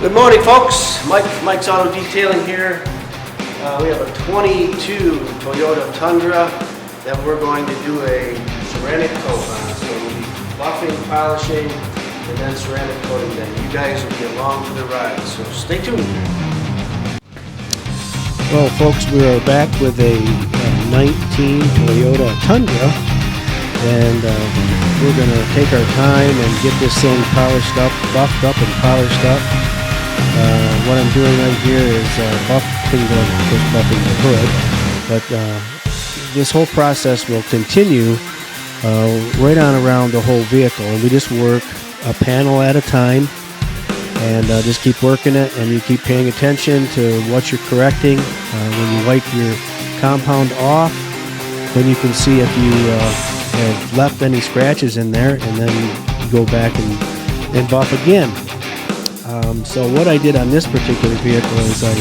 Good morning, folks. Mike's Auto Detailing here. We have a 22 Toyota Tundra that we're going to do a ceramic coat on. So we'll be buffing, polishing, and then ceramic coating them. You guys will be along for the ride, so stay tuned. Well, folks, we are back with a 19 Toyota Tundra, and we're going to take our time and get this thing polished up, buffed up and polished up. What I'm doing right here is buffing the hood, but this whole process will continue right on around the whole vehicle, and we just work a panel at a time, and just keep working it, and you keep paying attention to what you're correcting. When you wipe your compound off, then you can see if you have left any scratches in there, and then you go back and buff again. So what I did on this particular vehicle is I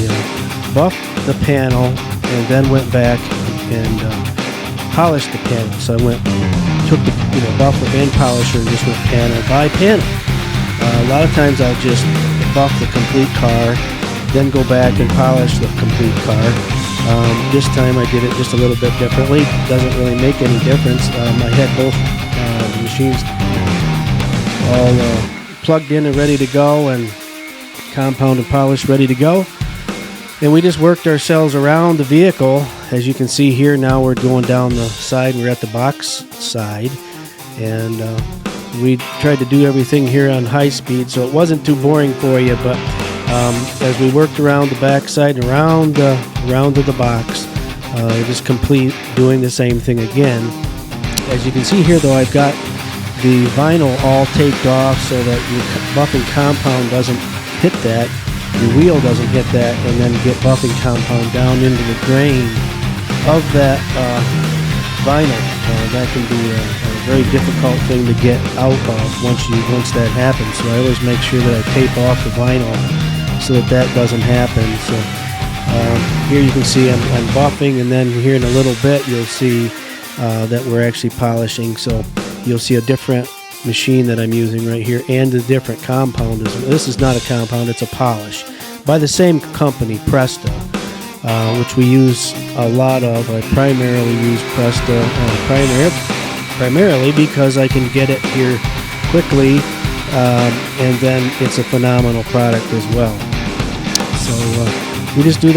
buffed the panel and then went back and polished the panel. So I took the buffer and polisher and just went panel by panel. A lot of times I'll just buff the complete car, then go back and polish the complete car. This time I did it just a little bit differently. Doesn't really make any difference. I had both machines all plugged in and ready to go, and compound and polish ready to go, and we just worked ourselves around the vehicle. As you can see here, now we're going down the side. We're at the box side, and we tried to do everything here on high speed, so it wasn't too boring for you. But as we worked around the back side and around to the box, just complete doing the same thing again. As you can see here, though, I've got the vinyl all taped off so that your buffing compound doesn't hit that, your wheel doesn't hit that, and then get buffing compound down into the grain of that vinyl. That can be a very difficult thing to get out of once that happens. So I always make sure that I tape off the vinyl so that doesn't happen. So here you can see I'm buffing, and then here in a little bit you'll see that we're actually polishing. So you'll see a different machine that I'm using right here, and a different compound. This is not a compound, it's a polish by the same company, Presta, which we use a lot of. I primarily use Presta primarily because I can get it here quickly, and then it's a phenomenal product as well. So we just do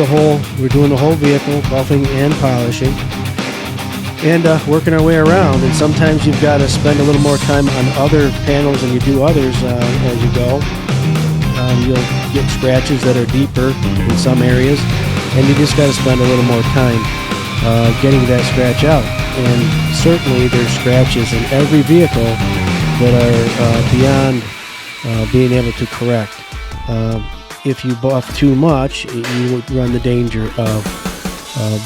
we're doing the whole vehicle, buffing and polishing, and working our way around. And sometimes you've got to spend a little more time on other panels than you do others as you go. You'll get scratches that are deeper in some areas, and you just got to spend a little more time getting that scratch out. And certainly there's scratches in every vehicle that are beyond being able to correct. If you buff too much, you would run the danger of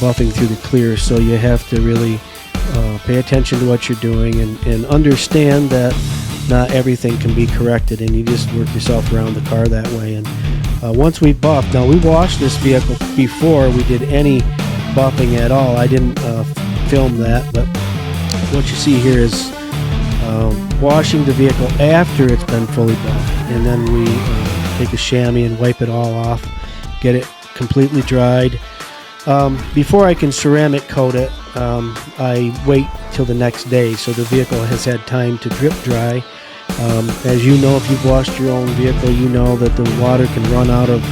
buffing through the clear. So you have to really pay attention to what you're doing, and understand that not everything can be corrected, and you just work yourself around the car that way. And once we buffed, now we washed this vehicle before we did any buffing at all. I didn't film that, but what you see here is washing the vehicle after it's been fully buffed, and then we take a chamois and wipe it all off, get it completely dried. Before I can ceramic coat it, I wait till the next day so the vehicle has had time to drip dry. As you know, if you've washed your own vehicle, you know that the water can run out of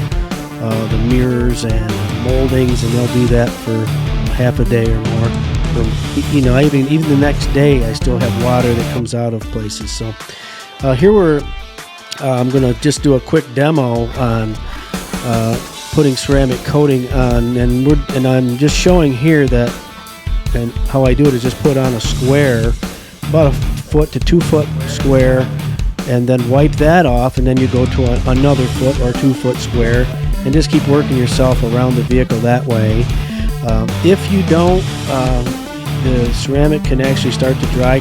the mirrors and moldings, and they'll do that for half a day or more. Even the next day I still have water that comes out of places. So here I'm going to just do a quick demo on putting ceramic coating on, and I'm just showing here that, and how I do it is just put on a square, about a 1 to 2 foot square, and then wipe that off, and then you go to another 1 or 2 foot square, and just keep working yourself around the vehicle that way. If you don't, the ceramic can actually start to dry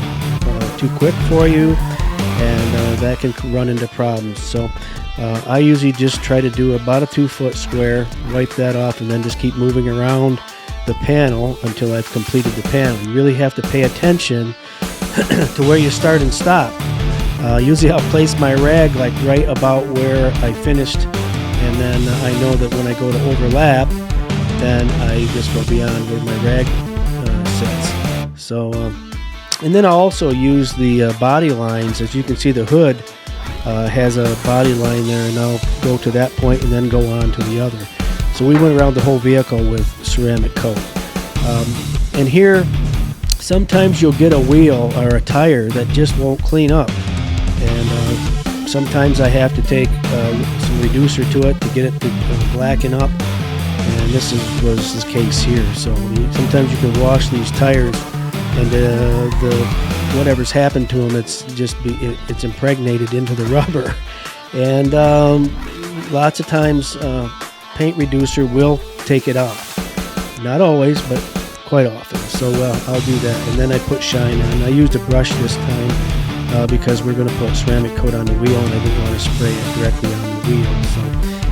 too quick for you, and that can run into problems. So I usually just try to do about a 2 foot square, wipe that off, and then just keep moving around the panel until I've completed the panel. You really have to pay attention to where you start and stop. Usually I'll place my rag like right about where I finished, and then I know that when I go to overlap, then I just go beyond where my rag sits. So, and then I'll also use the body lines. As you can see, the hood has a body line there, and I'll go to that point and then go on to the other. So we went around the whole vehicle with ceramic coat. And here, sometimes you'll get a wheel or a tire that just won't clean up. And sometimes I have to take some reducer to it to get it to blacken up. And this was the case here. So sometimes you can wash these tires, and the whatever's happened to them, it's impregnated into the rubber. And lots of times paint reducer will take it off. Not always, but quite often. So I'll do that, and then I put shine on. I used a brush this time because we're going to put ceramic coat on the wheel, and I didn't want to spray it directly on the wheel. So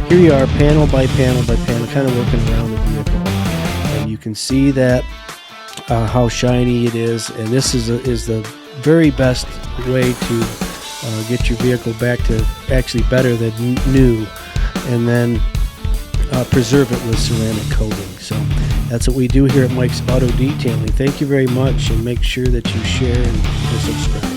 here you are, panel by panel by panel, kind of working around the vehicle, and you can see that how shiny it is. And this is the very best way to get your vehicle back to actually better than new, and then preserve it with ceramic coating. So that's what we do here at Mike's Auto Detailing. Thank you very much, and make sure that you share and subscribe.